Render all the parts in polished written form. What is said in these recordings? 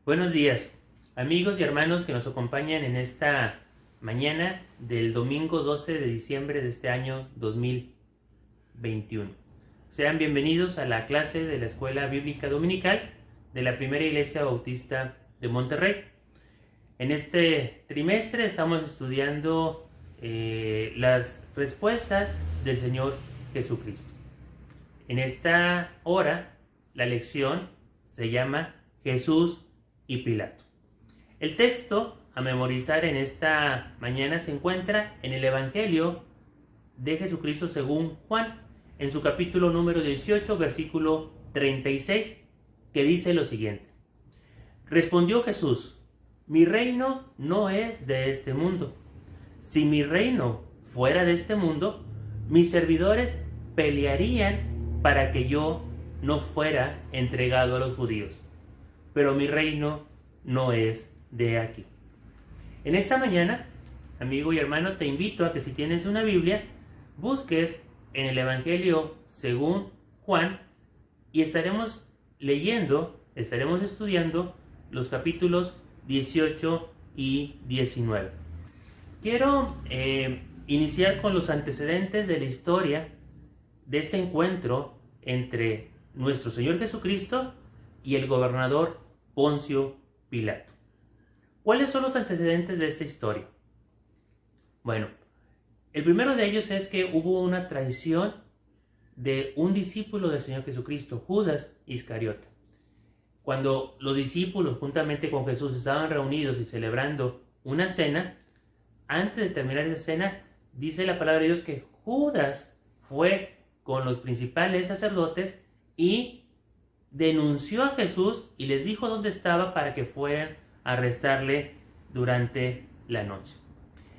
Buenos días, amigos y hermanos que nos acompañan en esta mañana del domingo 12 de diciembre de este año 2021. Sean bienvenidos a la clase de la Escuela Bíblica Dominical de la Primera Iglesia Bautista de Monterrey. En este trimestre estamos estudiando las respuestas del Señor Jesucristo. En esta hora, la lección se llama Jesús y Pilato. El texto a memorizar en esta mañana se encuentra en el Evangelio de Jesucristo según Juan, en su capítulo número 18, versículo 36, que dice lo siguiente: Respondió Jesús: Mi reino no es de este mundo. Si mi reino fuera de este mundo, mis servidores pelearían para que yo no fuera entregado a los judíos. Pero mi reino no es de aquí. En esta mañana, amigo y hermano, te invito a que si tienes una Biblia, busques en el Evangelio según Juan y estaremos estudiando los capítulos 18 y 19. Quiero iniciar con los antecedentes de la historia de este encuentro entre nuestro Señor Jesucristo y el gobernador Poncio Pilato. ¿Cuáles son los antecedentes de esta historia? Bueno, el primero de ellos es que hubo una traición de un discípulo del Señor Jesucristo, Judas Iscariote. Cuando los discípulos juntamente con Jesús estaban reunidos y celebrando una cena, antes de terminar esa cena, dice la palabra de Dios que Judas fue con los principales sacerdotes y denunció a Jesús y les dijo dónde estaba para que fueran a arrestarle durante la noche.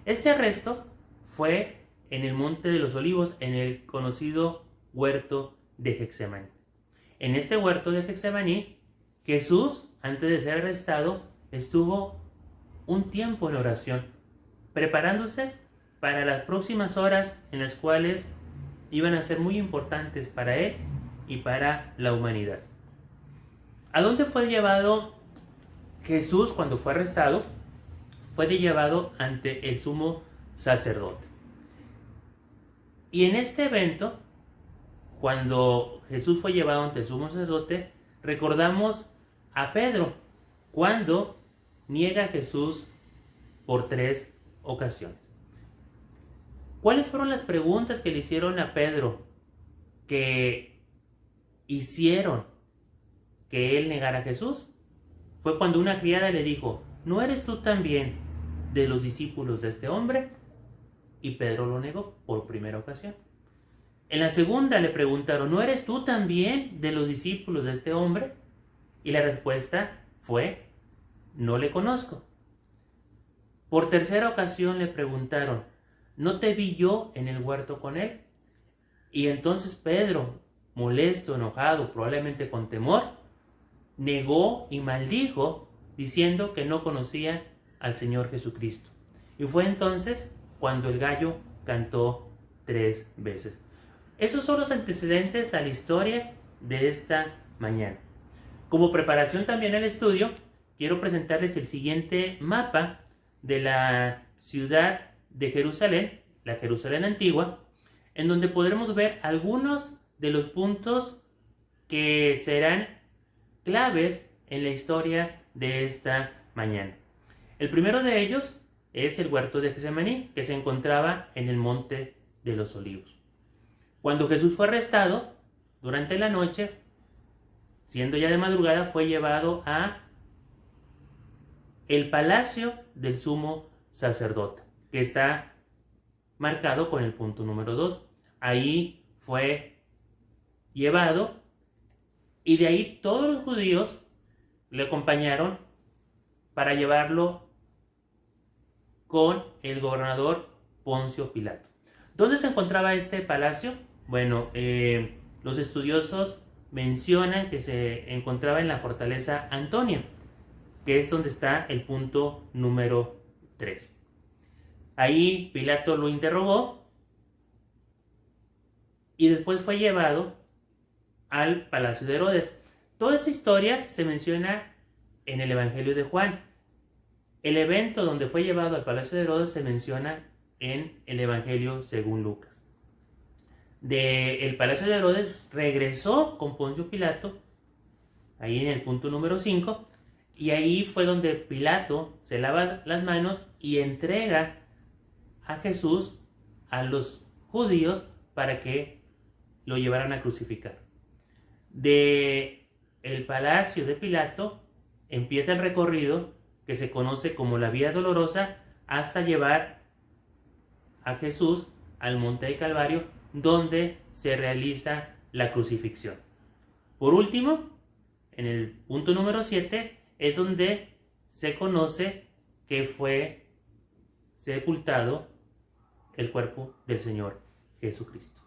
Ese arresto fue en el Monte de los Olivos, en el conocido huerto de Getsemaní. En este huerto de Getsemaní, Jesús, antes de ser arrestado, estuvo un tiempo en oración, preparándose para las próximas horas en las cuales iban a ser muy importantes para él y para la humanidad. ¿A dónde fue llevado Jesús cuando fue arrestado? Fue llevado ante el sumo sacerdote. Y en este evento, cuando Jesús fue llevado ante el sumo sacerdote, recordamos a Pedro cuando niega a Jesús por 3 ocasiones. ¿Cuáles fueron las preguntas que le hicieron a Pedro que hicieron que él negara a Jesús? Fue cuando una criada le dijo: ¿no eres tú también de los discípulos de este hombre? Y Pedro lo negó por primera ocasión. En la segunda le preguntaron: ¿no eres tú también de los discípulos de este hombre? Y la respuesta fue: no le conozco. Por tercera ocasión le preguntaron: ¿no te vi yo en el huerto con él? Y entonces Pedro, molesto, enojado, probablemente con temor, negó y maldijo diciendo que no conocía al Señor Jesucristo. Y fue entonces cuando el gallo cantó 3 veces. Esos son los antecedentes a la historia de esta mañana. Como preparación también al estudio, quiero presentarles el siguiente mapa de la ciudad de Jerusalén, la Jerusalén antigua, en donde podremos ver algunos de los puntos que serán claves en la historia de esta mañana. El primero de ellos es el huerto de Getsemaní, que se encontraba en el Monte de los Olivos. Cuando Jesús fue arrestado, durante la noche, siendo ya de madrugada, fue llevado a el palacio del sumo sacerdote, que está marcado con el punto número 2. Ahí fue llevado y de ahí todos los judíos le acompañaron para llevarlo con el gobernador Poncio Pilato. ¿Dónde se encontraba este palacio? Bueno, los estudiosos mencionan que se encontraba en la fortaleza Antonia, que es donde está el punto número 3. Ahí Pilato lo interrogó y después fue llevado al palacio de Herodes. Toda esa historia se menciona en el Evangelio de Juan. El evento donde fue llevado al palacio de Herodes se menciona en el Evangelio según Lucas. Del palacio de Herodes regresó con Poncio Pilato, ahí en el punto número 5, y ahí fue donde Pilato se lava las manos y entrega a Jesús a los judíos para que lo llevaran a crucificar. De el palacio de Pilato empieza el recorrido que se conoce como la Vía Dolorosa hasta llevar a Jesús al Monte de Calvario, donde se realiza la crucifixión. Por último, en el punto número 7 es donde se conoce que fue sepultado el cuerpo del Señor Jesucristo.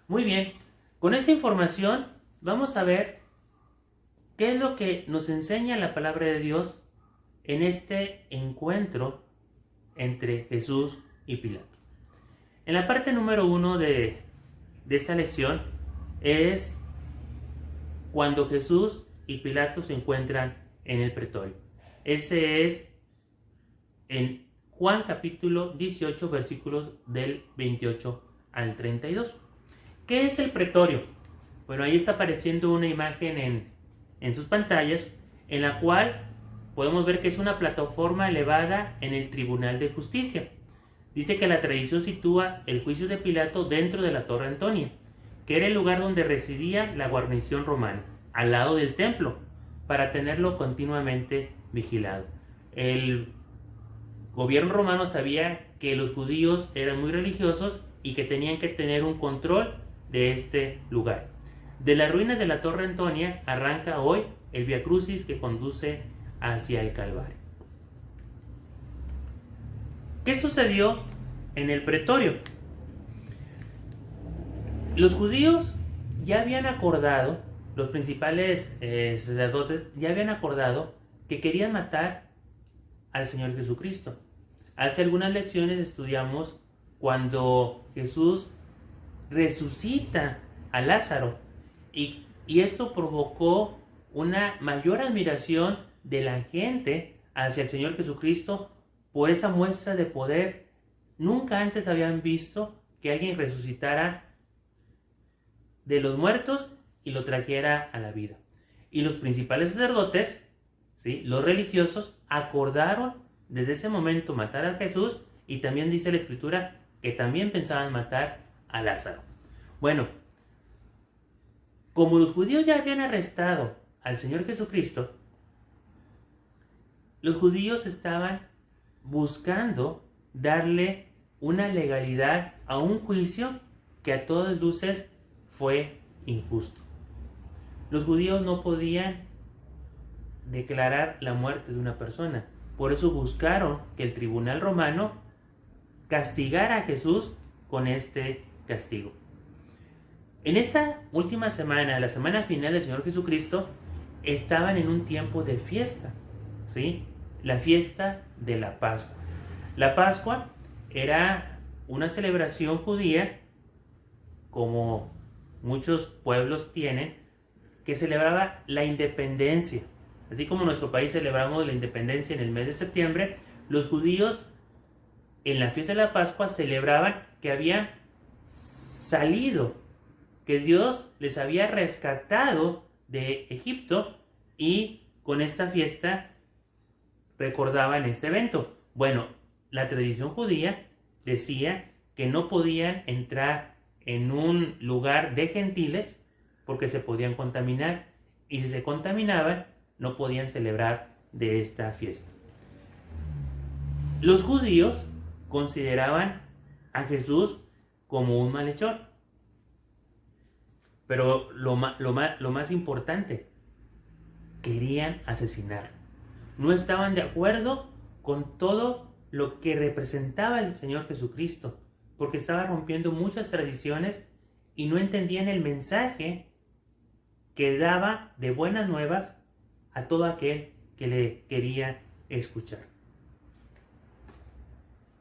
Muy bien, con esta información vamos a ver qué es lo que nos enseña la palabra de Dios en este encuentro entre Jesús y Pilato. En la parte número 1 de esta lección es cuando Jesús y Pilato se encuentran en el pretorio. Ese es en Juan capítulo 18, versículos del 28 al 32. ¿Qué es el pretorio? Bueno, ahí está apareciendo una imagen en sus pantallas, en la cual podemos ver que es una plataforma elevada en el Tribunal de Justicia. Dice que la tradición sitúa el juicio de Pilato dentro de la Torre Antonia, que era el lugar donde residía la guarnición romana, al lado del templo, para tenerlo continuamente vigilado. El gobierno romano sabía que los judíos eran muy religiosos y que tenían que tener un control de este lugar. De las ruinas de la Torre Antonia arranca hoy el Vía Crucis que conduce hacia el Calvario. ¿Qué sucedió en el pretorio? Los judíos ya habían acordado, los principales sacerdotes ya habían acordado que querían matar al Señor Jesucristo. Hace algunas lecciones estudiamos cuando Jesús resucita a Lázaro y esto provocó una mayor admiración de la gente hacia el Señor Jesucristo por esa muestra de poder. Nunca antes habían visto que alguien resucitara de los muertos y lo trajera a la vida. Y los principales sacerdotes, ¿sí?, los religiosos, acordaron desde ese momento matar a Jesús, y también dice la Escritura que también pensaban matar a Lázaro. Bueno, como los judíos ya habían arrestado al Señor Jesucristo, los judíos estaban buscando darle una legalidad a un juicio que a todas luces fue injusto. Los judíos no podían declarar la muerte de una persona. Por eso buscaron que el tribunal romano castigara a Jesús con este castigo. En esta última semana, la semana final del Señor Jesucristo, estaban en un tiempo de fiesta, ¿sí? La fiesta de la Pascua. La Pascua era una celebración judía, como muchos pueblos tienen, que celebraba la independencia. Así como en nuestro país celebramos la independencia en el mes de septiembre, los judíos en la fiesta de la Pascua celebraban que habían salido, que Dios les había rescatado de Egipto, y con esta fiesta recordaban este evento. Bueno, la tradición judía decía que no podían entrar en un lugar de gentiles porque se podían contaminar, y si se contaminaban no podían celebrar de esta fiesta. Los judíos consideraban a Jesús como un malhechor, pero lo más importante, querían asesinarlo. No estaban de acuerdo con todo lo que representaba el Señor Jesucristo, porque estaba rompiendo muchas tradiciones y no entendían el mensaje que daba de buenas nuevas a todo aquel que le quería escuchar.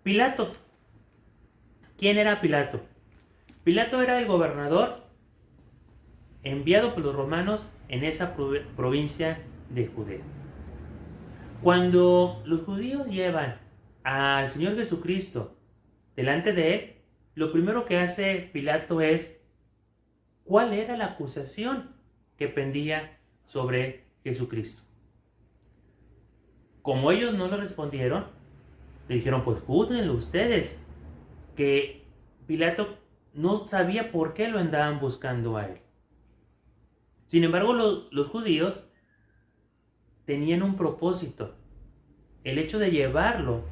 Pilato. ¿Quién era Pilato? Pilato era el gobernador enviado por los romanos en esa provincia de Judea. Cuando los judíos llevan al Señor Jesucristo delante de él, lo primero que hace Pilato es: ¿cuál era la acusación que pendía sobre Jesucristo? Como ellos no lo respondieron, le dijeron: pues júzguenlo ustedes, que Pilato no sabía por qué lo andaban buscando a él. Sin embargo, los judíos tenían un propósito. El hecho de llevarlo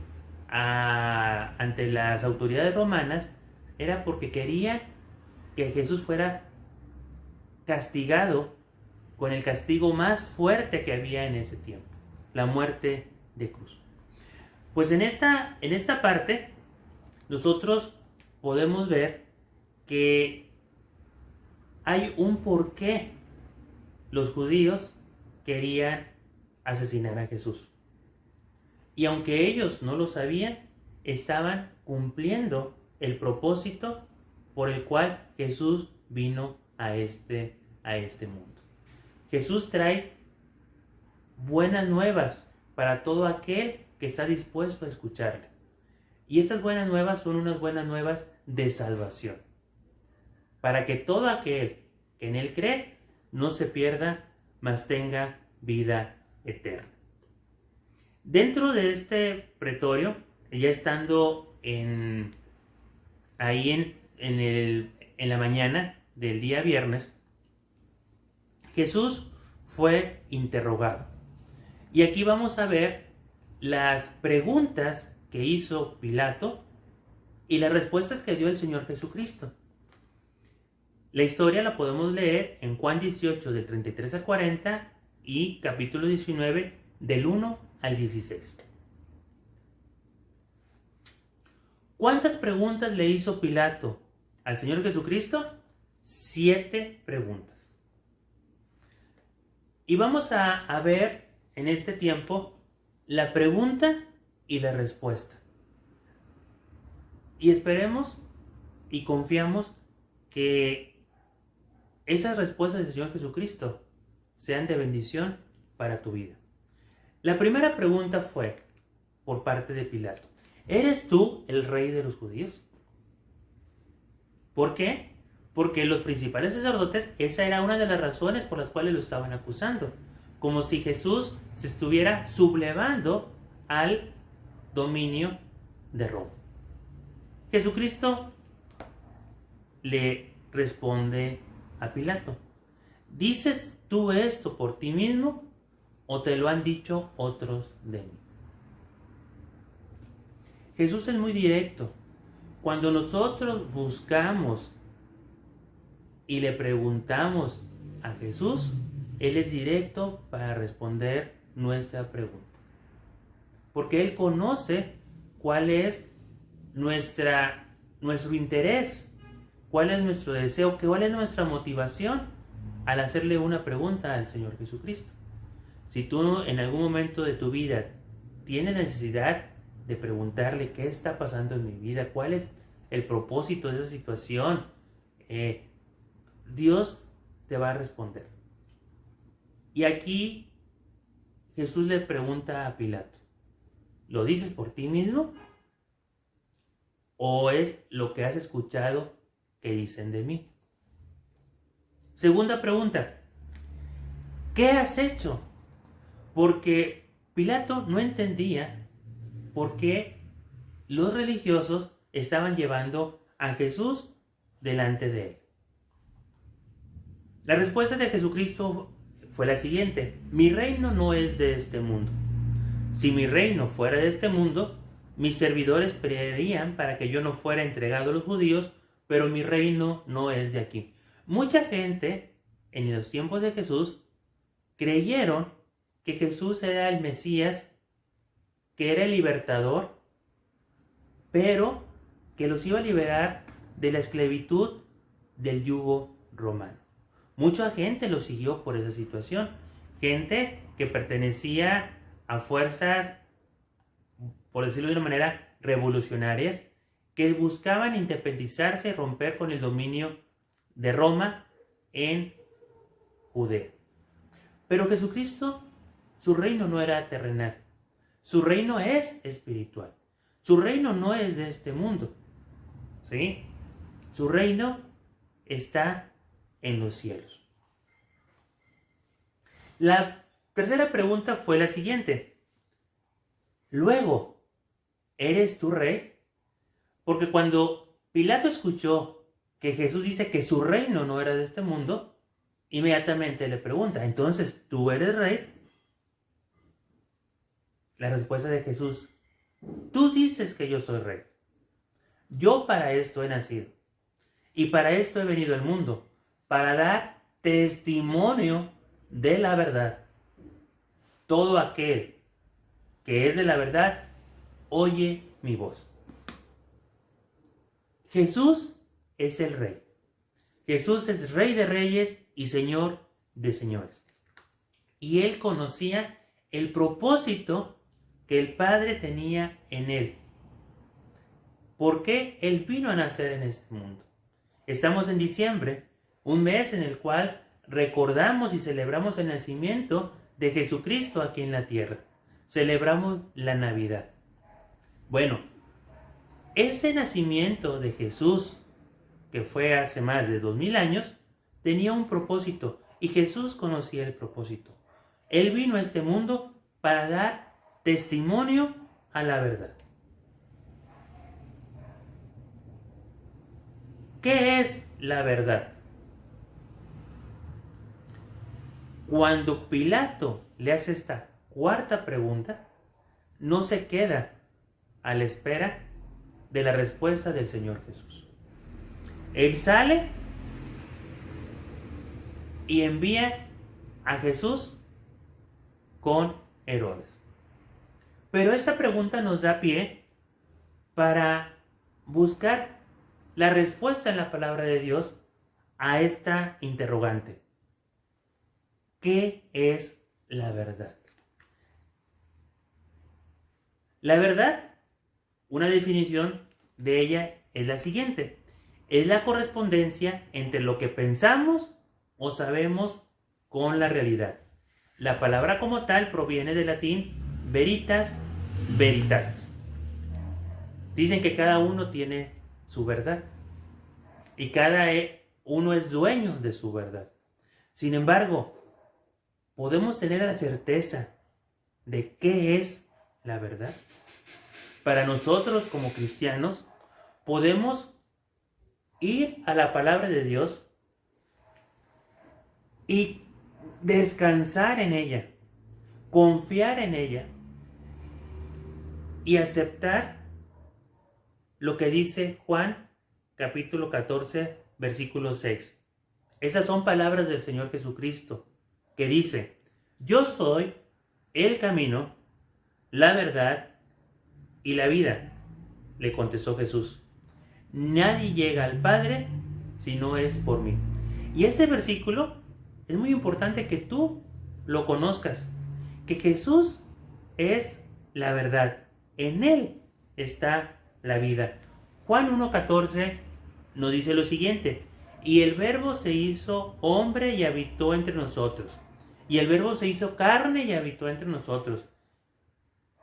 ante las autoridades romanas era porque querían que Jesús fuera castigado con el castigo más fuerte que había en ese tiempo: la muerte de cruz. Pues en esta parte nosotros podemos ver que hay un porqué los judíos querían asesinar a Jesús. Y aunque ellos no lo sabían, estaban cumpliendo el propósito por el cual Jesús vino a este mundo. Jesús trae buenas nuevas para todo aquel que está dispuesto a escucharle. Y estas buenas nuevas son unas buenas nuevas de salvación, para que todo aquel que en él cree no se pierda, mas tenga vida eterna. Dentro de este pretorio, ya estando ahí en la mañana del día viernes, Jesús fue interrogado. Y aquí vamos a ver las preguntas que hizo Pilato y las respuestas que dio el Señor Jesucristo. La historia la podemos leer en Juan 18 del 33 al 40 y capítulo 19 del 1 al 16. ¿Cuántas preguntas le hizo Pilato al Señor Jesucristo? 7 preguntas. Y vamos a ver en este tiempo la pregunta y la respuesta. Y esperemos y confiamos que esas respuestas del Señor Jesucristo sean de bendición para tu vida. La primera pregunta fue por parte de Pilato: ¿eres tú el rey de los judíos? ¿Por qué? Porque los principales sacerdotes, esa era una de las razones por las cuales lo estaban acusando. Como si Jesús se estuviera sublevando al dominio de Roma. Jesucristo le responde a Pilato: ¿dices tú esto por ti mismo o te lo han dicho otros de mí? Jesús es muy directo. Cuando nosotros buscamos y le preguntamos a Jesús, Él es directo para responder nuestra pregunta. Porque Él conoce cuál es nuestro interés, cuál es nuestro deseo, cuál es nuestra motivación al hacerle una pregunta al Señor Jesucristo. Si tú en algún momento de tu vida tienes necesidad de preguntarle qué está pasando en mi vida, cuál es el propósito de esa situación, Dios te va a responder. Y aquí Jesús le pregunta a Pilato: ¿lo dices por ti mismo? ¿O es lo que has escuchado que dicen de mí? Segunda pregunta: ¿qué has hecho? Porque Pilato no entendía por qué los religiosos estaban llevando a Jesús delante de él. La respuesta de Jesucristo fue la siguiente: mi reino no es de este mundo. Si mi reino fuera de este mundo, mis servidores pelearían para que yo no fuera entregado a los judíos, pero mi reino no es de aquí. Mucha gente en los tiempos de Jesús creyeron que Jesús era el Mesías, que era el libertador, pero que los iba a liberar de la esclavitud del yugo romano. Mucha gente lo siguió por esa situación. Gente que pertenecía a fuerzas, por decirlo de una manera, revolucionarias, que buscaban independizarse y romper con el dominio de Roma en Judea. Pero Jesucristo, su reino no era terrenal. Su reino es espiritual. Su reino no es de este mundo. ¿Sí? Su reino está en los cielos. La tercera pregunta fue la siguiente. Luego, ¿eres tú rey? Porque cuando Pilato escuchó que Jesús dice que su reino no era de este mundo, inmediatamente le pregunta, ¿entonces tú eres rey? La respuesta de Jesús, tú dices que yo soy rey. Yo para esto he nacido. Y para esto he venido al mundo, para dar testimonio de la verdad. Todo aquel que es de la verdad, oye mi voz. Jesús es el Rey. Jesús es Rey de reyes y Señor de señores. Y Él conocía el propósito que el Padre tenía en Él. ¿Por qué Él vino a nacer en este mundo? Estamos en diciembre, un mes en el cual recordamos y celebramos el nacimiento de Jesucristo aquí en la tierra. Celebramos la Navidad. Bueno, ese nacimiento de Jesús, que fue hace más de 2000 años, tenía un propósito y Jesús conocía el propósito. Él vino a este mundo para dar testimonio a la verdad. ¿Qué es la verdad? Cuando Pilato le hace esta cuarta pregunta, no se queda a la espera de la respuesta del Señor Jesús. Él sale y envía a Jesús con Herodes. Pero esta pregunta nos da pie para buscar la respuesta en la palabra de Dios a esta interrogante. ¿Qué es la verdad? La verdad, una definición de ella es la siguiente. Es la correspondencia entre lo que pensamos o sabemos con la realidad. La palabra como tal proviene del latín veritas, veritatis. Dicen que cada uno tiene su verdad y cada uno es dueño de su verdad. Sin embargo, podemos tener la certeza de qué es la verdad. Para nosotros como cristianos, podemos ir a la palabra de Dios y descansar en ella, confiar en ella y aceptar lo que dice Juan capítulo 14, versículo 6. Esas son palabras del Señor Jesucristo, que dice, yo soy el camino, la verdad y la vida, le contestó Jesús. Nadie llega al Padre si no es por mí. Y este versículo es muy importante que tú lo conozcas, que Jesús es la verdad, en Él está la vida. Juan 1:14 nos dice lo siguiente, y el Verbo se hizo hombre y habitó entre nosotros, y el Verbo se hizo carne y habitó entre nosotros,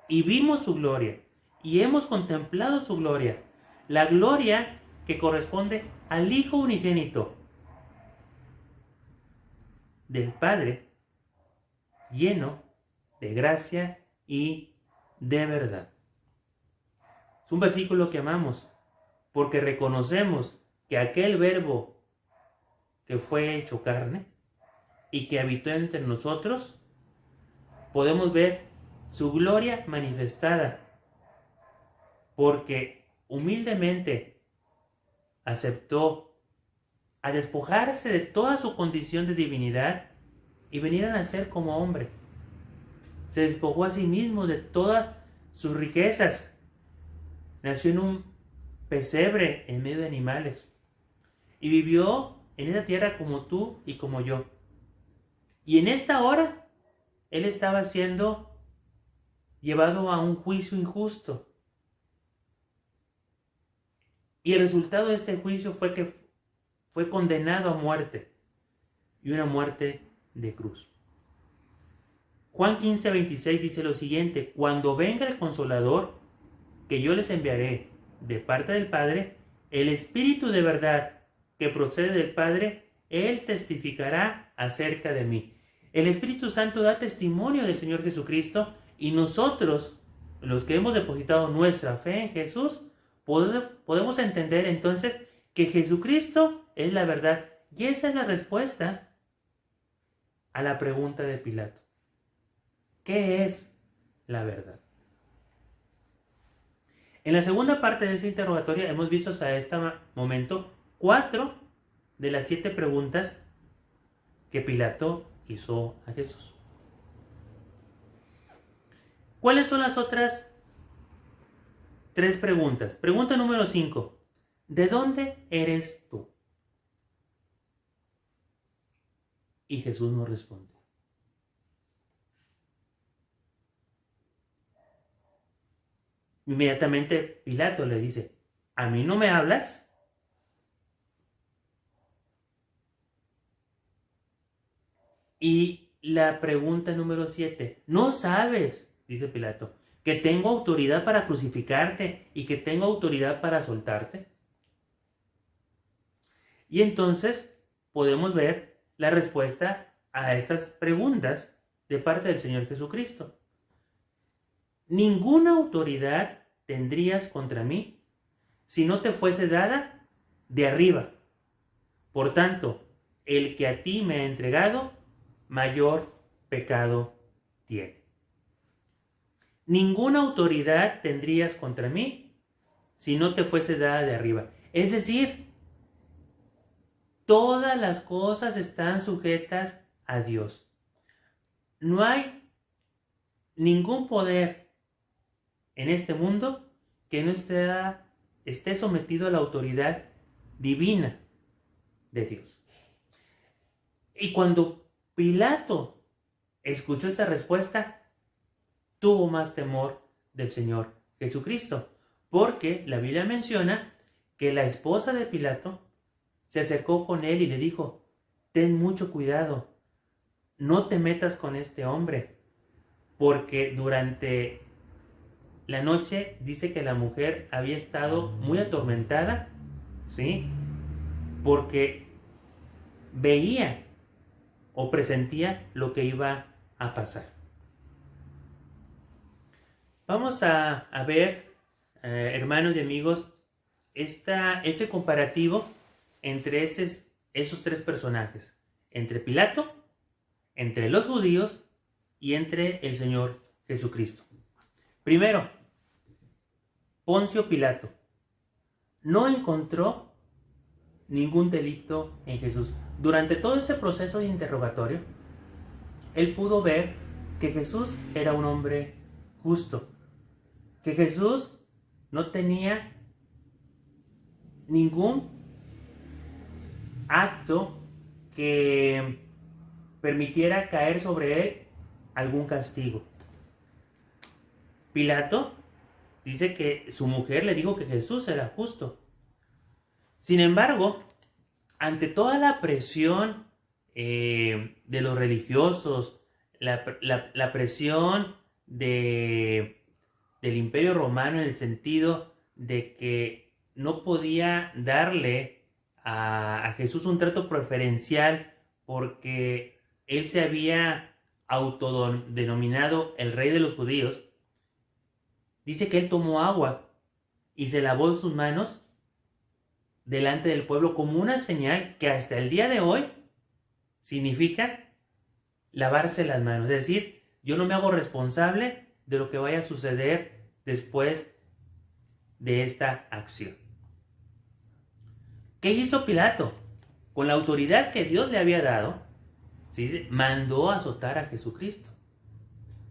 y vimos su gloria, y hemos contemplado su gloria, la gloria que corresponde al Hijo unigénito del Padre, lleno de gracia y de verdad. Es un versículo que amamos porque reconocemos que aquel Verbo que fue hecho carne y que habitó entre nosotros, podemos ver su gloria manifestada porque humildemente aceptó a despojarse de toda su condición de divinidad y venir a nacer como hombre. Se despojó a sí mismo de todas sus riquezas. Nació en un pesebre en medio de animales y vivió en esa tierra como tú y como yo. Y en esta hora él estaba siendo llevado a un juicio injusto. Y el resultado de este juicio fue que fue condenado a muerte, y una muerte de cruz. Juan 15:26 dice lo siguiente: cuando venga el Consolador, que yo les enviaré de parte del Padre, el Espíritu de verdad que procede del Padre, Él testificará acerca de mí. El Espíritu Santo da testimonio del Señor Jesucristo, y nosotros, los que hemos depositado nuestra fe en Jesús, podemos entender entonces que Jesucristo es la verdad. Y esa es la respuesta a la pregunta de Pilato. ¿Qué es la verdad? En la segunda parte de ese interrogatorio hemos visto hasta este momento 4 de las 7 preguntas que Pilato hizo a Jesús. ¿Cuáles son las otras 3 preguntas? Pregunta número 5. ¿De dónde eres tú? Y Jesús no responde. Inmediatamente Pilato le dice: ¿a mí no me hablas? Y la pregunta número 7. ¿No sabes, dice Pilato, que tengo autoridad para crucificarte y que tengo autoridad para soltarte? Y entonces podemos ver la respuesta a estas preguntas de parte del Señor Jesucristo. Ninguna autoridad tendrías contra mí si no te fuese dada de arriba. Por tanto, el que a ti me ha entregado, mayor pecado tiene. Ninguna autoridad tendrías contra mí si no te fuese dada de arriba. Es decir, todas las cosas están sujetas a Dios. No hay ningún poder en este mundo que no esté sometido a la autoridad divina de Dios. Y cuando Pilato escuchó esta respuesta, tuvo más temor del Señor Jesucristo, porque la Biblia menciona que la esposa de Pilato se acercó con él y le dijo: ten mucho cuidado, no te metas con este hombre, porque durante la noche dice que la mujer había estado muy atormentada, ¿sí? Porque veía o presentía lo que iba a pasar. Vamos a ver, hermanos y amigos, este comparativo entre esos 3 personajes: entre Pilato, entre los judíos y entre el Señor Jesucristo. Primero, Poncio Pilato no encontró ningún delito en Jesús. Durante todo este proceso de interrogatorio, él pudo ver que Jesús era un hombre justo, que Jesús no tenía ningún acto que permitiera caer sobre él algún castigo. Pilato dice que su mujer le dijo que Jesús era justo. Sin embargo, ante toda la presión de los religiosos, la presión del Imperio Romano, en el sentido de que no podía darle a Jesús un trato preferencial porque él se había autodenominado el rey de los judíos, dice que él tomó agua y se lavó sus manos delante del pueblo como una señal que hasta el día de hoy significa lavarse las manos. Es decir, yo no me hago responsable de lo que vaya a suceder después de esta acción. ¿Qué hizo Pilato? Con la autoridad que Dios le había dado, ¿sí?, mandó azotar a Jesucristo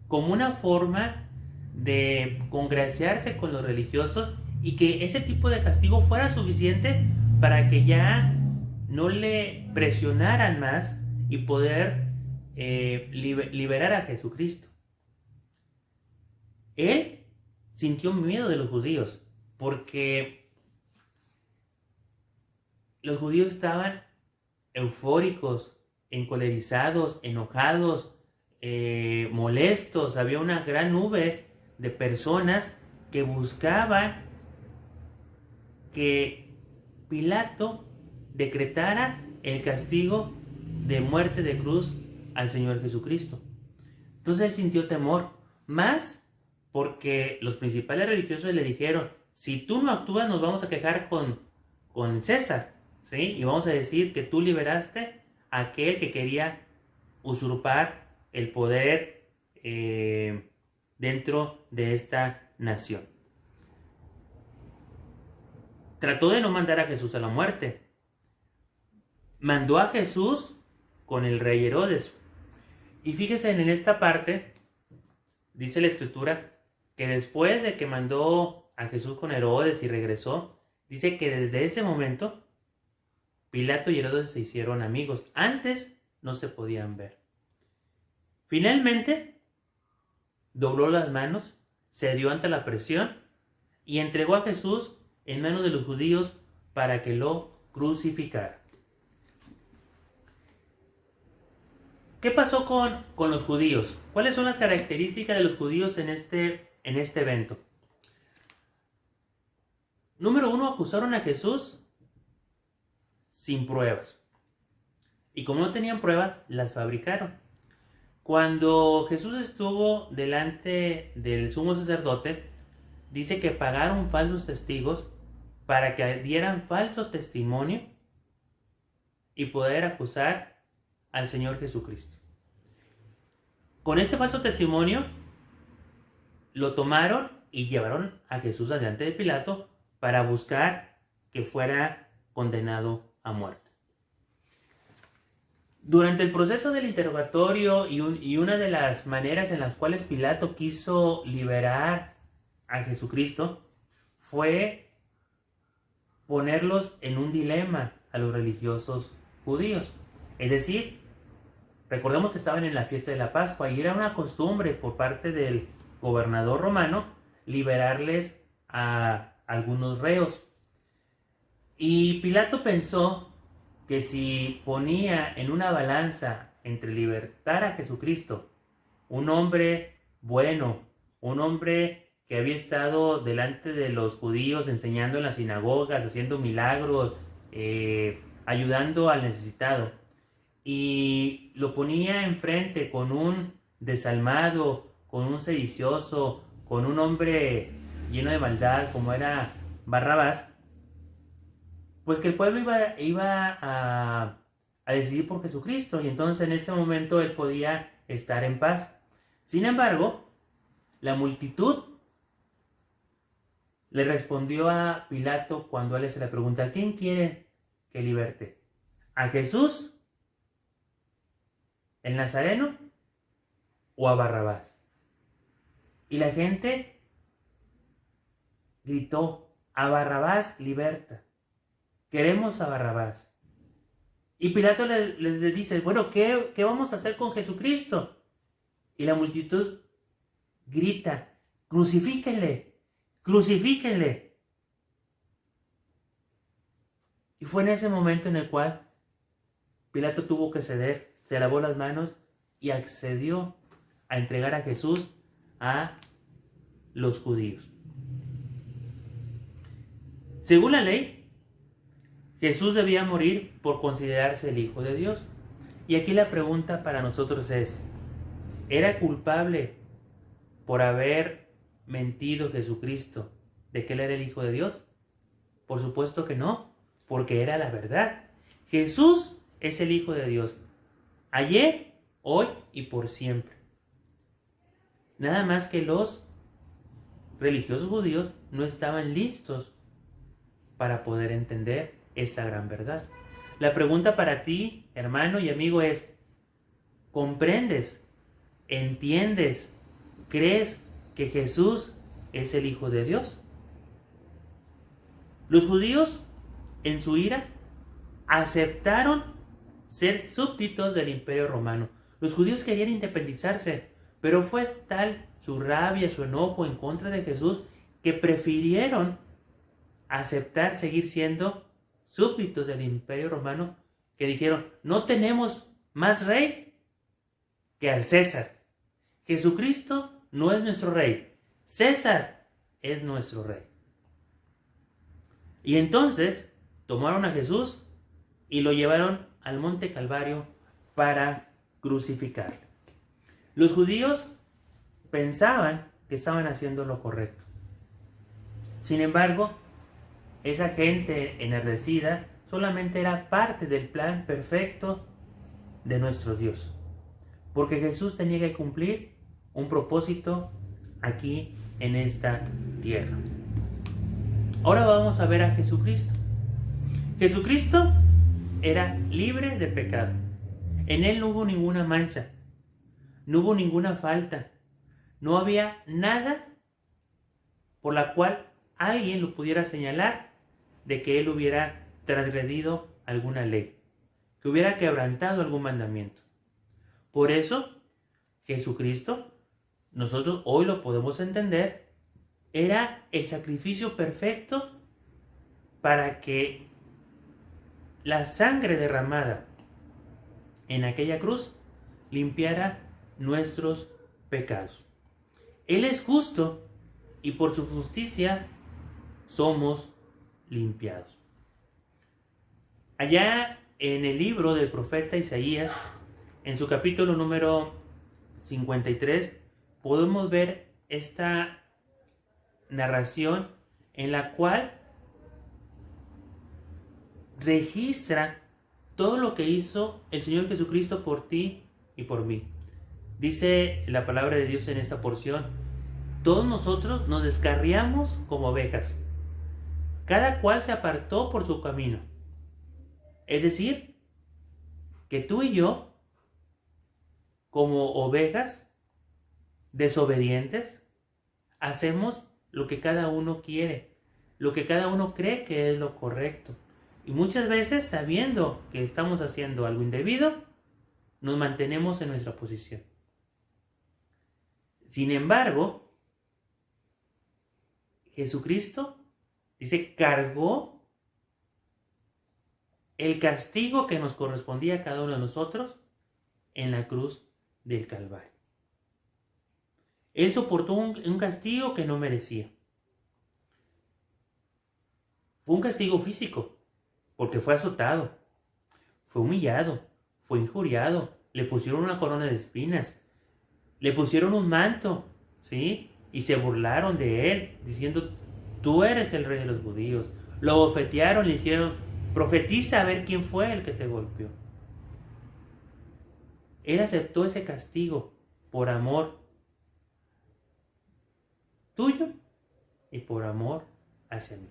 como una forma de congraciarse con los religiosos y que ese tipo de castigo fuera suficiente para que ya no le presionaran más y poder liberar a Jesucristo. Él sintió miedo de los judíos porque los judíos estaban eufóricos, encolerizados, enojados, molestos, había una gran nube de personas que buscaban que Pilato decretara el castigo de muerte de cruz al Señor Jesucristo. Entonces él sintió temor, más porque los principales religiosos le dijeron: si tú no actúas, nos vamos a quejar con César, ¿sí? Y vamos a decir que tú liberaste a aquel que quería usurpar el poder dentro de esta nación. Trató de no mandar a Jesús a la muerte. Mandó a Jesús con el rey Herodes. Y fíjense, en esta parte dice la escritura que después de que mandó a Jesús con Herodes y regresó, dice que desde ese momento Pilato y Herodes se hicieron amigos. Antes no se podían ver. Finalmente dobló las manos, cedió ante la presión y entregó a Jesús en manos de los judíos para que lo crucificaran. ¿Qué pasó con los judíos? ¿Cuáles son las características de los judíos en este evento? Número 1, acusaron a Jesús sin pruebas. Y como no tenían pruebas, las fabricaron. Cuando Jesús estuvo delante del sumo sacerdote, dice que pagaron falsos testigos para que dieran falso testimonio y poder acusar al Señor Jesucristo. Con este falso testimonio lo tomaron y llevaron a Jesús delante de Pilato para buscar que fuera condenado a muerte. Durante el proceso del interrogatorio y una de las maneras en las cuales Pilato quiso liberar a Jesucristo fue ponerlos en un dilema a los religiosos judíos. Es decir, recordemos que estaban en la fiesta de la Pascua y era una costumbre por parte del gobernador romano liberarles a algunos reos. Y Pilato pensó que si ponía en una balanza entre libertar a Jesucristo, un hombre bueno, un hombre que había estado delante de los judíos enseñando en las sinagogas, haciendo milagros, ayudando al necesitado, y lo ponía enfrente con un desalmado, con un sedicioso, con un hombre lleno de maldad como era Barrabás, pues que el pueblo iba a decidir por Jesucristo, y entonces en ese momento él podía estar en paz. Sin embargo, la multitud le respondió a Pilato cuando él se le pregunta: ¿a quién quiere que liberte? ¿A Jesús, el Nazareno, o a Barrabás? Y la gente gritó: a Barrabás liberta, queremos a Barrabás. Y Pilato les dice: bueno, ¿qué vamos a hacer con Jesucristo? Y la multitud grita: crucifíquenle, crucifíquenle. Y fue en ese momento en el cual Pilato tuvo que ceder, se lavó las manos y accedió a entregar a Jesús a los judíos. Según la ley, Jesús debía morir por considerarse el Hijo de Dios. Y aquí la pregunta para nosotros es: ¿era culpable por haber mentido Jesucristo de que Él era el Hijo de Dios? Por supuesto que no, porque era la verdad. Jesús es el Hijo de Dios, ayer, hoy y por siempre. Nada más que los religiosos judíos no estaban listos para poder entender esta gran verdad. La pregunta para ti, hermano y amigo, es: ¿comprendes? ¿Entiendes? ¿Crees que Jesús es el Hijo de Dios? Los judíos, en su ira, aceptaron ser súbditos del Imperio Romano. Los judíos querían independizarse, pero fue tal su rabia, su enojo en contra de Jesús, que prefirieron aceptar seguir siendo súbditos del Imperio Romano, que dijeron: no tenemos más rey, que al César. Jesucristo no es nuestro rey. César es nuestro rey. Y entonces tomaron a Jesús y lo llevaron al monte Calvario para crucificarlo. Los judíos pensaban que estaban haciendo lo correcto. Sin embargo, esa gente enardecida solamente era parte del plan perfecto de nuestro Dios. Porque Jesús tenía que cumplir un propósito aquí en esta tierra. Ahora vamos a ver a Jesucristo. Jesucristo era libre de pecado. En él no hubo ninguna mancha, no hubo ninguna falta, no había nada por la cual alguien lo pudiera señalar de que él hubiera transgredido alguna ley, que hubiera quebrantado algún mandamiento. Por eso, Jesucristo, nosotros hoy lo podemos entender, era el sacrificio perfecto para que la sangre derramada en aquella cruz limpiara nuestros pecados. Él es justo y por su justicia somos limpiados. Allá en el libro del profeta Isaías, en su capítulo número 53, podemos ver esta narración en la cual registra todo lo que hizo el Señor Jesucristo por ti y por mí. Dice la palabra de Dios en esta porción: todos nosotros nos descarriamos como ovejas, cada cual se apartó por su camino. Es decir, que tú y yo, como ovejas desobedientes, hacemos lo que cada uno quiere, lo que cada uno cree que es lo correcto. Y muchas veces, sabiendo que estamos haciendo algo indebido, nos mantenemos en nuestra posición. Sin embargo, Jesucristo, dice, cargó el castigo que nos correspondía a cada uno de nosotros en la cruz del Calvario. Él soportó un castigo que no merecía. Fue un castigo físico, porque fue azotado, fue humillado, fue injuriado, le pusieron una corona de espinas, le pusieron un manto, ¿sí? Y se burlaron de él, diciendo: tú eres el rey de los judíos. Lo bofetearon, le dijeron: profetiza a ver quién fue el que te golpeó. Él aceptó ese castigo por amor tuyo y por amor hacia mí.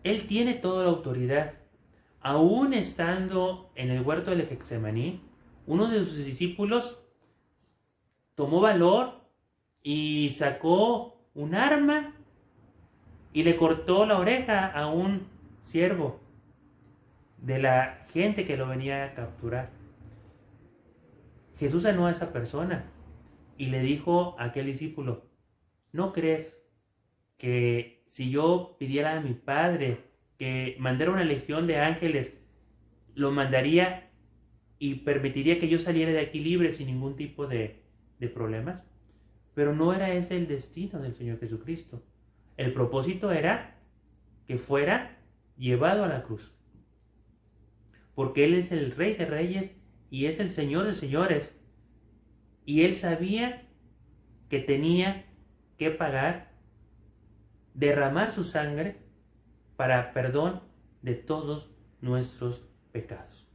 Él tiene toda la autoridad. Aún estando en el huerto del Getsemaní, uno de sus discípulos tomó valor y sacó un arma y le cortó la oreja a un siervo de la gente que lo venía a capturar. Jesús sanó a esa persona y le dijo a aquel discípulo: ¿no crees que si yo pidiera a mi Padre que mandara una legión de ángeles, lo mandaría y permitiría que yo saliera de aquí libre sin ningún tipo de problemas? Pero no era ese el destino del Señor Jesucristo. El propósito era que fuera llevado a la cruz, porque Él es el Rey de Reyes y es el Señor de Señores, y Él sabía que tenía que pagar, derramar su sangre para perdón de todos nuestros pecados.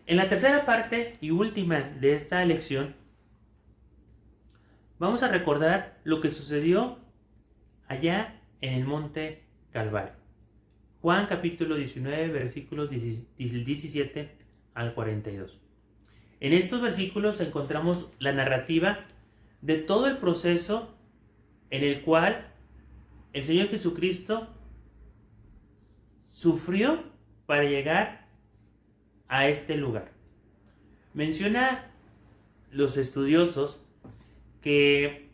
En la tercera parte y última de esta lección, vamos a recordar lo que sucedió allá en el monte Calvario. Juan capítulo 19, versículos 17 al 42. En estos versículos encontramos la narrativa de todo el proceso en el cual el Señor Jesucristo sufrió para llegar a este lugar. Menciona los estudiosos que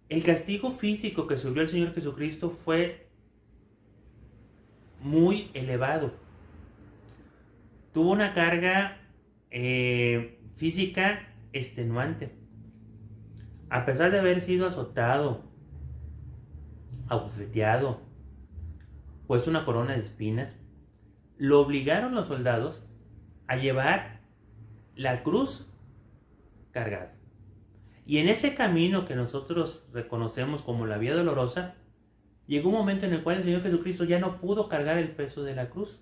el castigo físico que sufrió el Señor Jesucristo fue muy elevado. Tuvo una carga física extenuante. A pesar de haber sido azotado, abofeteado, puesto una corona de espinas, lo obligaron los soldados a llevar la cruz cargada. Y en ese camino que nosotros reconocemos como la vía dolorosa, llegó un momento en el cual el Señor Jesucristo ya no pudo cargar el peso de la cruz.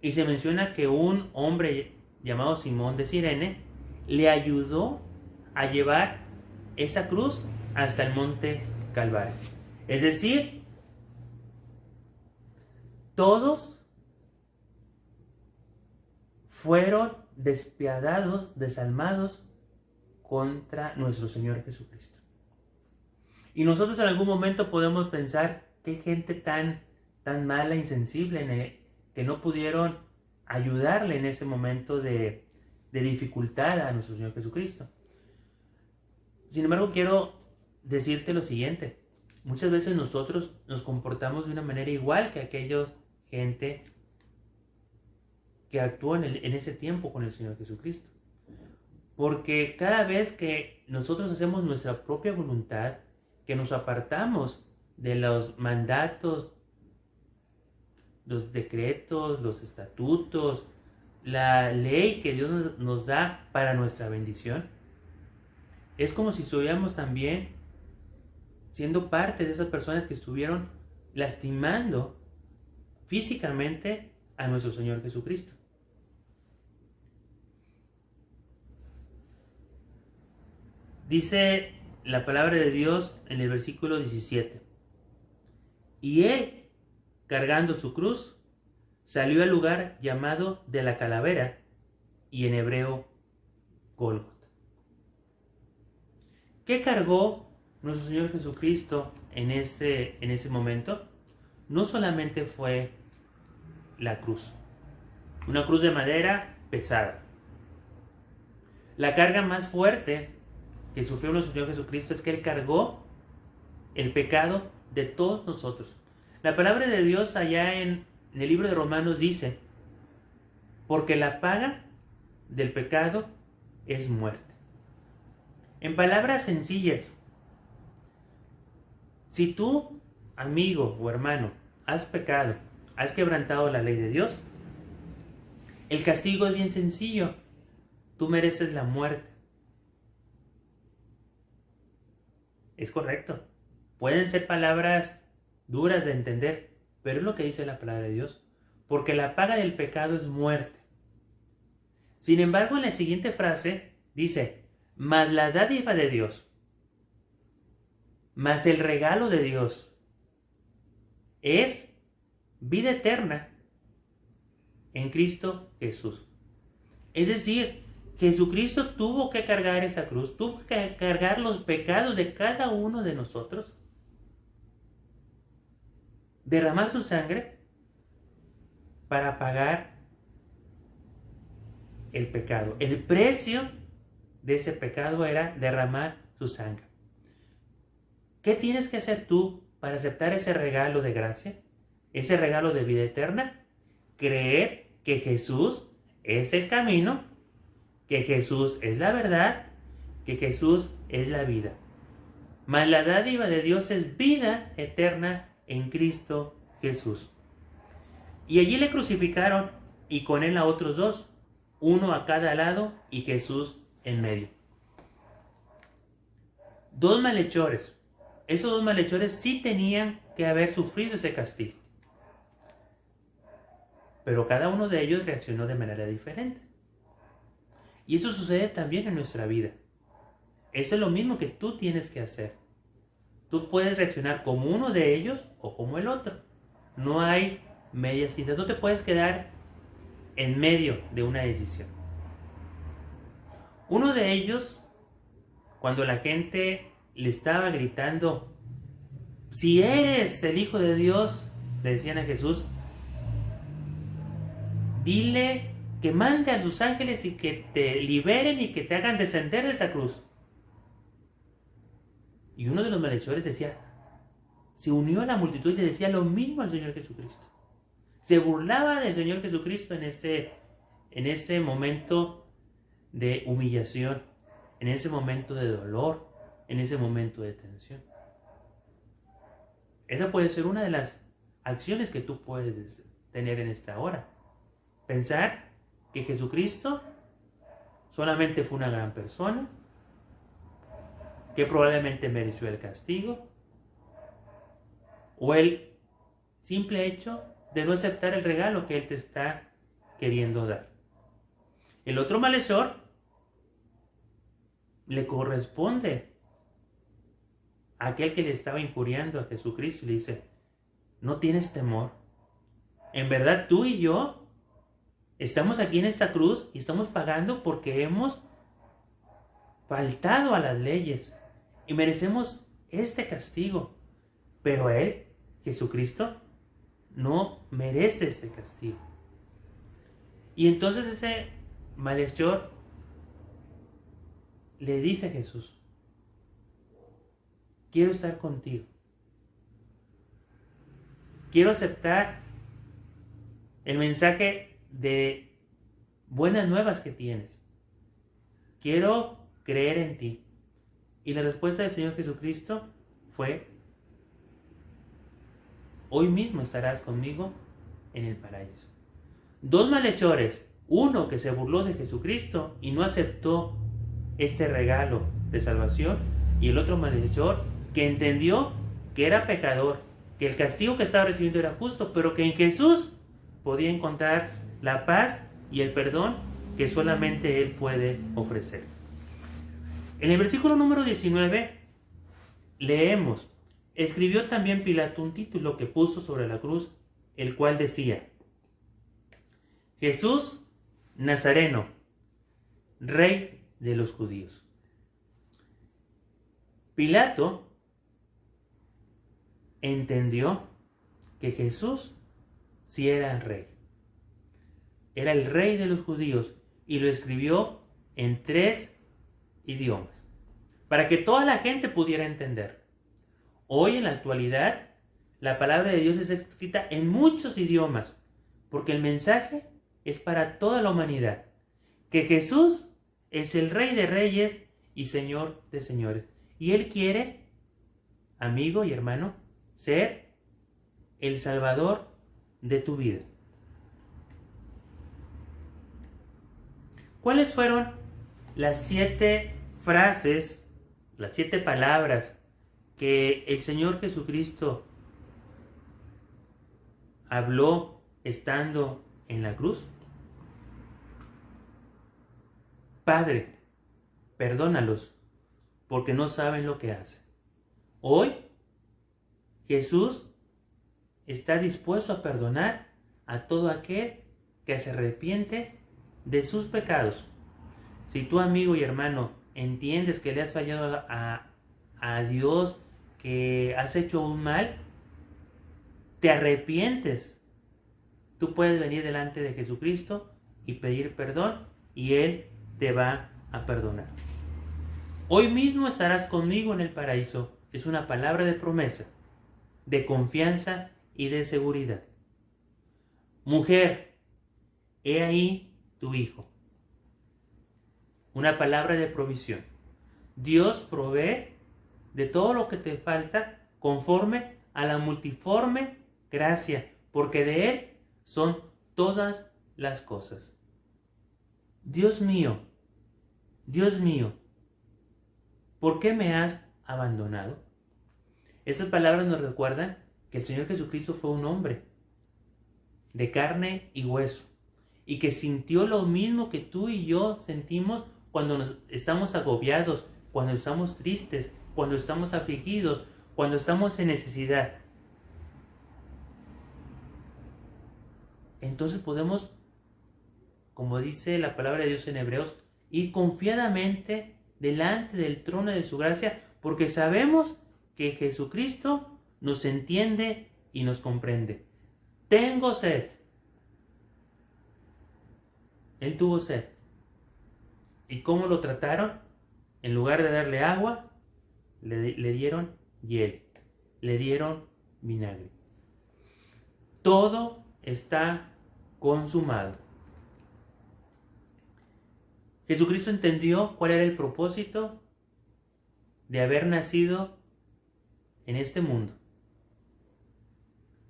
Y se menciona que un hombre llamado Simón de Cirene le ayudó a llevar esa cruz hasta el monte Calvario. Es decir, todos fueron despiadados, desalmados contra nuestro Señor Jesucristo. Y nosotros en algún momento podemos pensar, qué gente tan mala, insensible, que no pudieron ayudarle en ese momento de dificultad a nuestro Señor Jesucristo. Sin embargo, quiero decirte lo siguiente: muchas veces nosotros nos comportamos de una manera igual que aquellos gente que actuó en ese tiempo con el Señor Jesucristo. Porque cada vez que nosotros hacemos nuestra propia voluntad, que nos apartamos de los mandatos, los decretos, los estatutos, la ley que Dios nos da para nuestra bendición, es como si estuviéramos también siendo parte de esas personas que estuvieron lastimando físicamente a nuestro Señor Jesucristo. Dice la palabra de Dios en el versículo 17: y él, cargando su cruz, salió al lugar llamado de la calavera, y en hebreo Gólgota. ¿Qué cargó nuestro Señor Jesucristo en ese momento? No solamente fue la cruz, una cruz de madera pesada. La carga más fuerte que sufrió nuestro Señor Jesucristo es que Él cargó el pecado de todos nosotros. La palabra de Dios allá en el libro de Romanos dice: porque la paga del pecado es muerte. En palabras sencillas, si tú, amigo o hermano, has pecado, has quebrantado la ley de Dios, el castigo es bien sencillo. Tú mereces la muerte. Es correcto. Pueden ser palabras duras de entender, pero es lo que dice la palabra de Dios. Porque la paga del pecado es muerte. Sin embargo, en la siguiente frase dice: mas la dádiva de Dios, mas el regalo de Dios es vida eterna en Cristo Jesús. Es decir, Jesucristo tuvo que cargar esa cruz, tuvo que cargar los pecados de cada uno de nosotros, derramar su sangre para pagar el pecado. El precio de ese pecado era derramar su sangre. ¿Qué tienes que hacer tú para aceptar ese regalo de gracia? Ese regalo de vida eterna. Creer que Jesús es el camino, que Jesús es la verdad, que Jesús es la vida. Mas la dádiva de Dios es vida eterna en Cristo Jesús. Y allí le crucificaron, y con él a otros dos, uno a cada lado y Jesús en medio. Dos malhechores. Esos dos malhechores sí tenían que haber sufrido ese castigo. Pero cada uno de ellos reaccionó de manera diferente. Y eso sucede también en nuestra vida. Eso es lo mismo que tú tienes que hacer. Tú puedes reaccionar como uno de ellos o como el otro. No hay medias tintas. No te puedes quedar en medio de una decisión. Uno de ellos, cuando la gente le estaba gritando: si eres el Hijo de Dios, le decían a Jesús, dile que mande a sus ángeles y que te liberen y que te hagan descender de esa cruz. Y uno de los malhechores decía, se unió a la multitud y le decía lo mismo al Señor Jesucristo. Se burlaba del Señor Jesucristo en en ese momento de humillación, en ese momento de dolor, en ese momento de tensión. Esa puede ser una de las acciones que tú puedes tener en esta hora. Pensar que Jesucristo solamente fue una gran persona, que probablemente mereció el castigo, o el simple hecho de no aceptar el regalo que Él te está queriendo dar. El otro malhechor le corresponde a aquel que le estaba injuriando a Jesucristo y le dice: ¿no tienes temor? En verdad tú y yo estamos aquí en esta cruz y estamos pagando porque hemos faltado a las leyes y merecemos este castigo. Pero Él, Jesucristo, no merece ese castigo. Y entonces ese malhechor le dice a Jesús: quiero estar contigo. Quiero aceptar el mensaje de buenas nuevas que tienes. Quiero creer en ti. Y la respuesta del Señor Jesucristo fue: hoy mismo estarás conmigo en el paraíso. Dos malhechores, uno que se burló de Jesucristo y no aceptó este regalo de salvación, y el otro malhechor que entendió que era pecador, que el castigo que estaba recibiendo era justo, pero que en Jesús podía encontrar la paz y el perdón que solamente Él puede ofrecer. En el versículo número 19 leemos: escribió también Pilato un título que puso sobre la cruz, el cual decía: Jesús Nazareno, Rey de los judíos. Pilato entendió que Jesús sí era el rey. Era el rey de los judíos y lo escribió en 3 idiomas para que toda la gente pudiera entender. Hoy en la actualidad la palabra de Dios es escrita en muchos idiomas porque el mensaje es para toda la humanidad, que Jesús es el Rey de Reyes y Señor de Señores. Y Él quiere, amigo y hermano, ser el Salvador de tu vida. ¿Cuáles fueron las 7 frases, las 7 palabras que el Señor Jesucristo habló estando en la cruz? Padre, perdónalos, porque no saben lo que hacen. Hoy, Jesús está dispuesto a perdonar a todo aquel que se arrepiente de sus pecados. Si tú, amigo y hermano, entiendes que le has fallado a Dios, que has hecho un mal, te arrepientes, tú puedes venir delante de Jesucristo y pedir perdón y Él te va a perdonar. Hoy mismo estarás conmigo en el paraíso. Es una palabra de promesa, de confianza y de seguridad. Mujer, he ahí tu hijo. Una palabra de provisión. Dios provee de todo lo que te falta conforme a la multiforme gracia, porque de Él son todas las cosas. Dios mío, ¿por qué me has abandonado? Estas palabras nos recuerdan que el Señor Jesucristo fue un hombre de carne y hueso y que sintió lo mismo que tú y yo sentimos cuando estamos agobiados, cuando estamos tristes, cuando estamos afligidos, cuando estamos en necesidad. Entonces podemos, como dice la palabra de Dios en Hebreos, ir confiadamente delante del trono de su gracia, porque sabemos que Jesucristo nos entiende y nos comprende. Tengo sed. Él tuvo sed. ¿Y cómo lo trataron? En lugar de darle agua, le dieron hiel, le dieron vinagre. Todo está consumado. Jesucristo entendió cuál era el propósito de haber nacido en este mundo.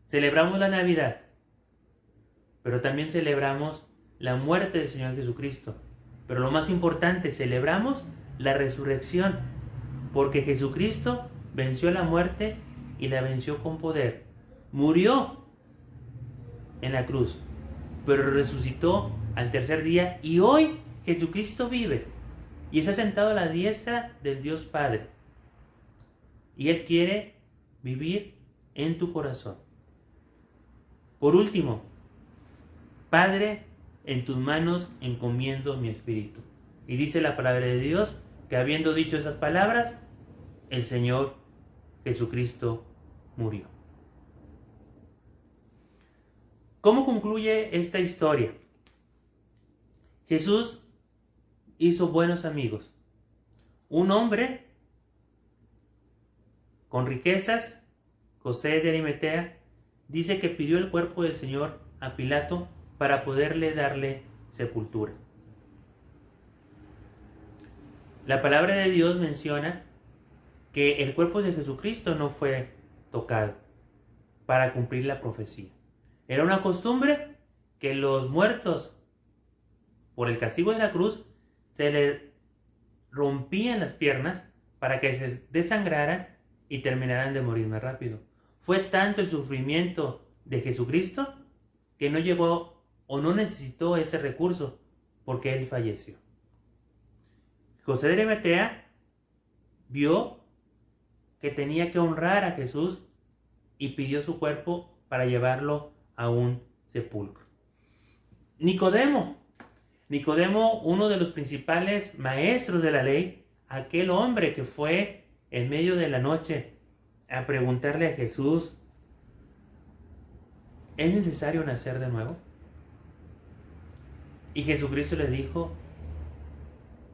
Celebramos la Navidad, pero también celebramos la muerte del Señor Jesucristo. Pero lo más importante, celebramos la resurrección, porque Jesucristo venció la muerte y la venció con poder. Murió en la cruz, pero resucitó al tercer día y hoy Jesucristo vive y está sentado a la diestra del Dios Padre. Y Él quiere vivir en tu corazón. Por último, Padre, en tus manos encomiendo mi espíritu. Y dice la palabra de Dios que habiendo dicho esas palabras, el Señor Jesucristo murió. ¿Cómo concluye esta historia? Jesús hizo buenos amigos. Un hombre con riquezas, José de Arimatea, dice que pidió el cuerpo del Señor a Pilato para poderle darle sepultura. La palabra de Dios menciona que el cuerpo de Jesucristo no fue tocado para cumplir la profecía. Era una costumbre que los muertos, por el castigo de la cruz, se les rompían las piernas para que se desangraran y terminaran de morir más rápido. Fue tanto el sufrimiento de Jesucristo que no llegó o no necesitó ese recurso porque Él falleció. José de Arimatea vio que tenía que honrar a Jesús y pidió su cuerpo para llevarlo a un sepulcro. Nicodemo, uno de los principales maestros de la ley, aquel hombre que fue en medio de la noche a preguntarle a Jesús, ¿es necesario nacer de nuevo? Y Jesucristo le dijo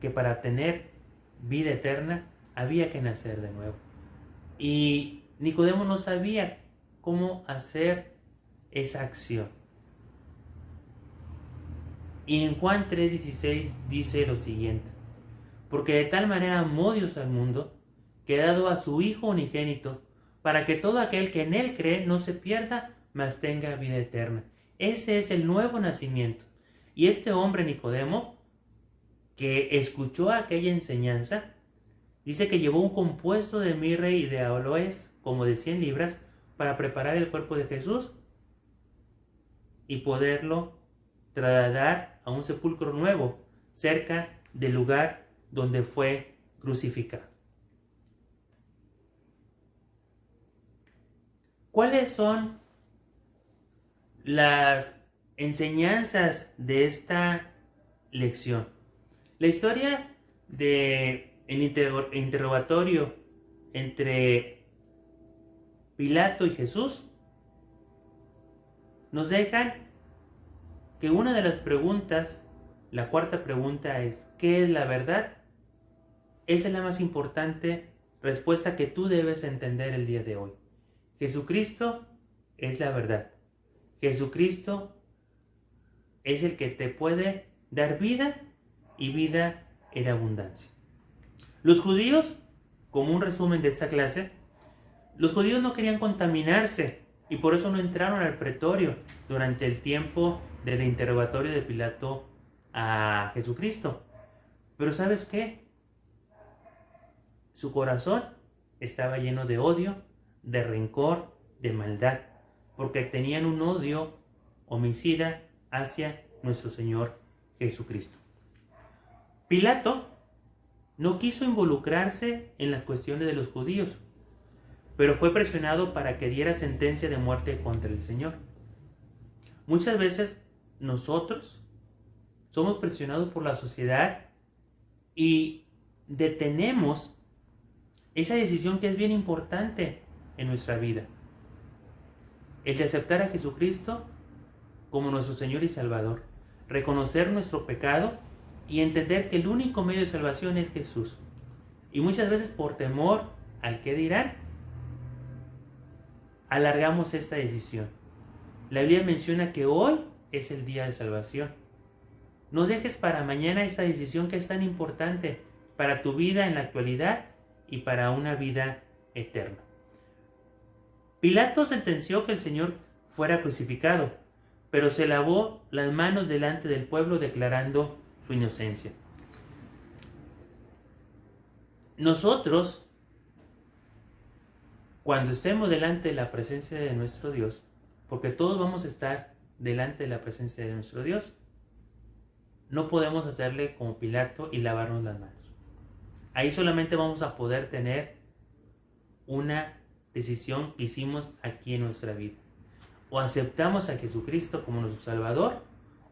que para tener vida eterna había que nacer de nuevo. Y Nicodemo no sabía cómo hacer esa acción. Y en Juan 3:16 dice lo siguiente: porque de tal manera amó Dios al mundo, que ha dado a su Hijo unigénito, para que todo aquel que en Él cree no se pierda, mas tenga vida eterna. Ese es el nuevo nacimiento. Y este hombre Nicodemo, que escuchó aquella enseñanza, dice que llevó un compuesto de mirra y de aloes, como de 100 libras, para preparar el cuerpo de Jesús y poderlo trasladar a un sepulcro nuevo, cerca del lugar donde fue crucificado. ¿Cuáles son las enseñanzas de esta lección? La historia del interrogatorio entre Pilato y Jesús nos dejan que una de las preguntas, la cuarta pregunta es: ¿qué es la verdad? Esa es la más importante respuesta que tú debes entender el día de hoy. Jesucristo es la verdad. Jesucristo es el que te puede dar vida y vida en abundancia. Los judíos, como un resumen de esta clase, los judíos no querían contaminarse y por eso no entraron al pretorio durante el tiempo del interrogatorio de Pilato a Jesucristo. Pero ¿sabes qué? Su corazón estaba lleno de odio, de rencor, de maldad, porque tenían un odio homicida hacia nuestro Señor Jesucristo. Pilato no quiso involucrarse en las cuestiones de los judíos, pero fue presionado para que diera sentencia de muerte contra el Señor. Muchas veces nosotros somos presionados por la sociedad y detenemos esa decisión que es bien importante en nuestra vida. El de aceptar a Jesucristo como nuestro Señor y Salvador. Reconocer nuestro pecado y entender que el único medio de salvación es Jesús. Y muchas veces por temor al que dirán, alargamos esta decisión. La Biblia menciona que hoy es el día de salvación. No dejes para mañana esta decisión que es tan importante para tu vida en la actualidad y para una vida eterna. Pilato sentenció que el Señor fuera crucificado, pero se lavó las manos delante del pueblo declarando su inocencia. Nosotros, cuando estemos delante de la presencia de nuestro Dios, porque todos vamos a estar delante de la presencia de nuestro Dios, no podemos hacerle como Pilato y lavarnos las manos. Ahí solamente vamos a poder tener una decisión que hicimos aquí en nuestra vida. O aceptamos a Jesucristo como nuestro Salvador,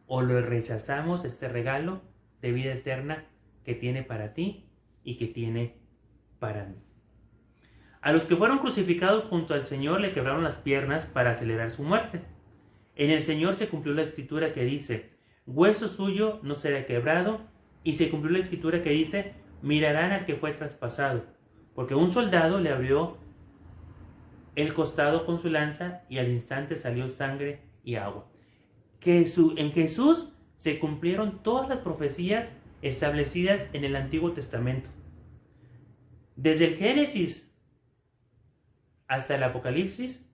o lo rechazamos, este regalo de vida eterna que tiene para ti y que tiene para mí. A los que fueron crucificados junto al Señor le quebraron las piernas para acelerar su muerte. En el Señor se cumplió la escritura que dice, hueso suyo no será quebrado, y se cumplió la escritura que dice, mirarán al que fue traspasado, porque un soldado le abrió el costado con su lanza y al instante salió sangre y agua. En Jesús se cumplieron todas las profecías establecidas en el Antiguo Testamento. Desde el Génesis hasta el Apocalipsis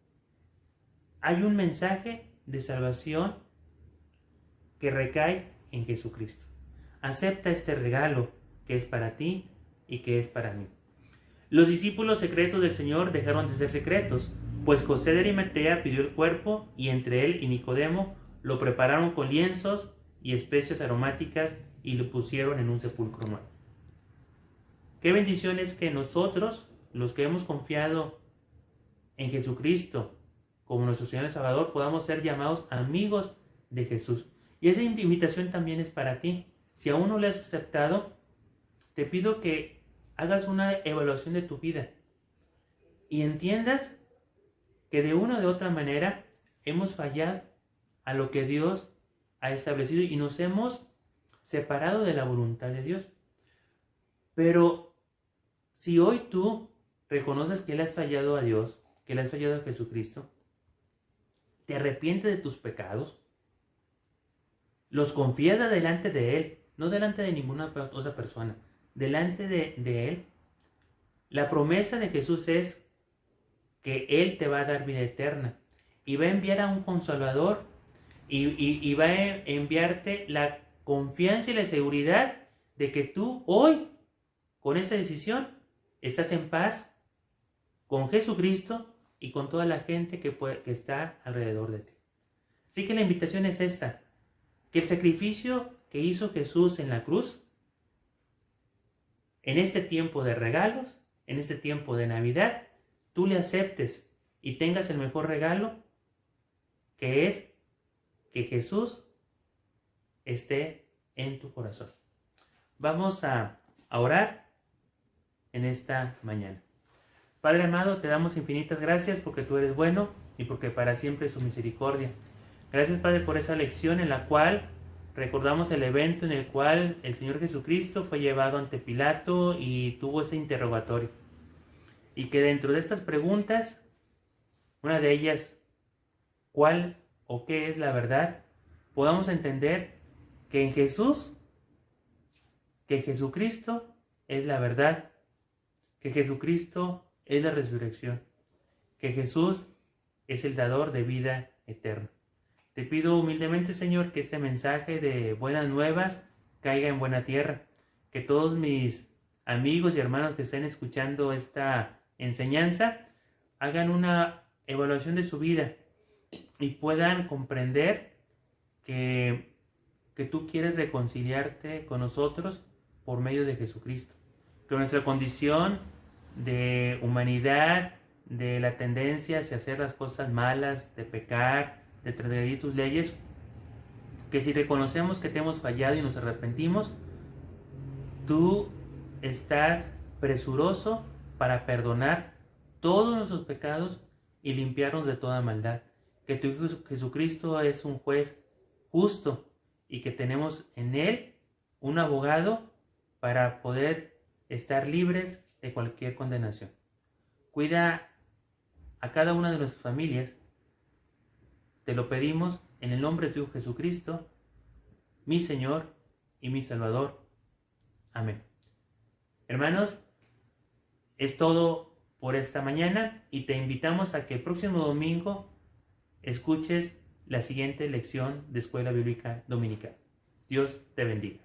hay un mensaje de salvación que recae en Jesucristo. Acepta este regalo que es para ti y que es para mí. Los discípulos secretos del Señor dejaron de ser secretos, pues José de Arimatea pidió el cuerpo y entre él y Nicodemo lo prepararon con lienzos y especias aromáticas y lo pusieron en un sepulcro nuevo. Qué bendición es que nosotros, los que hemos confiado en Jesucristo como nuestro Señor y Salvador, podamos ser llamados amigos de Jesús. Y esa invitación también es para ti. Si aún no lo has aceptado, te pido que hagas una evaluación de tu vida y entiendas que de una o de otra manera hemos fallado a lo que Dios ha establecido y nos hemos separado de la voluntad de Dios. Pero si hoy tú reconoces que le has fallado a Dios, que le has fallado a Jesucristo, te arrepientes de tus pecados, los confiesas delante de Él, no delante de ninguna otra persona, delante de Él, la promesa de Jesús es que Él te va a dar vida eterna y va a enviar a un consolador y va a enviarte la confianza y la seguridad de que tú hoy, con esa decisión, estás en paz con Jesucristo y con toda la gente que está alrededor de ti. Así que la invitación es esta, que el sacrificio que hizo Jesús en la cruz, en este tiempo de regalos, en este tiempo de Navidad, tú le aceptes y tengas el mejor regalo, que es que Jesús esté en tu corazón. Vamos a orar en esta mañana. Padre amado, te damos infinitas gracias porque tú eres bueno y porque para siempre es tu misericordia. Gracias, Padre, por esa lección en la cual recordamos el evento en el cual el Señor Jesucristo fue llevado ante Pilato y tuvo ese interrogatorio. Y que dentro de estas preguntas, una de ellas, ¿cuál o qué es la verdad? Podamos entender que en Jesús, que Jesucristo es la verdad, que Jesucristo es la resurrección, que Jesús es el dador de vida eterna. Te pido humildemente, Señor, que este mensaje de buenas nuevas caiga en buena tierra, que todos mis amigos y hermanos que estén escuchando esta enseñanza hagan una evaluación de su vida y puedan comprender que tú quieres reconciliarte con nosotros por medio de Jesucristo. Que nuestra condición de humanidad, de la tendencia hacia hacer las cosas malas, de pecar, de transgredir tus leyes, que si reconocemos que te hemos fallado y nos arrepentimos, tú estás presuroso para perdonar todos nuestros pecados y limpiarnos de toda maldad. Que tu Hijo Jesucristo es un juez justo y que tenemos en Él un abogado para poder estar libres de cualquier condenación. Cuida a cada una de nuestras familias. Te lo pedimos en el nombre de tu Hijo Jesucristo. mi Señor y mi Salvador. Amén. Hermanos, es todo por esta mañana y te invitamos a que el próximo domingo escuches la siguiente lección de Escuela Bíblica Dominical. Dios te bendiga.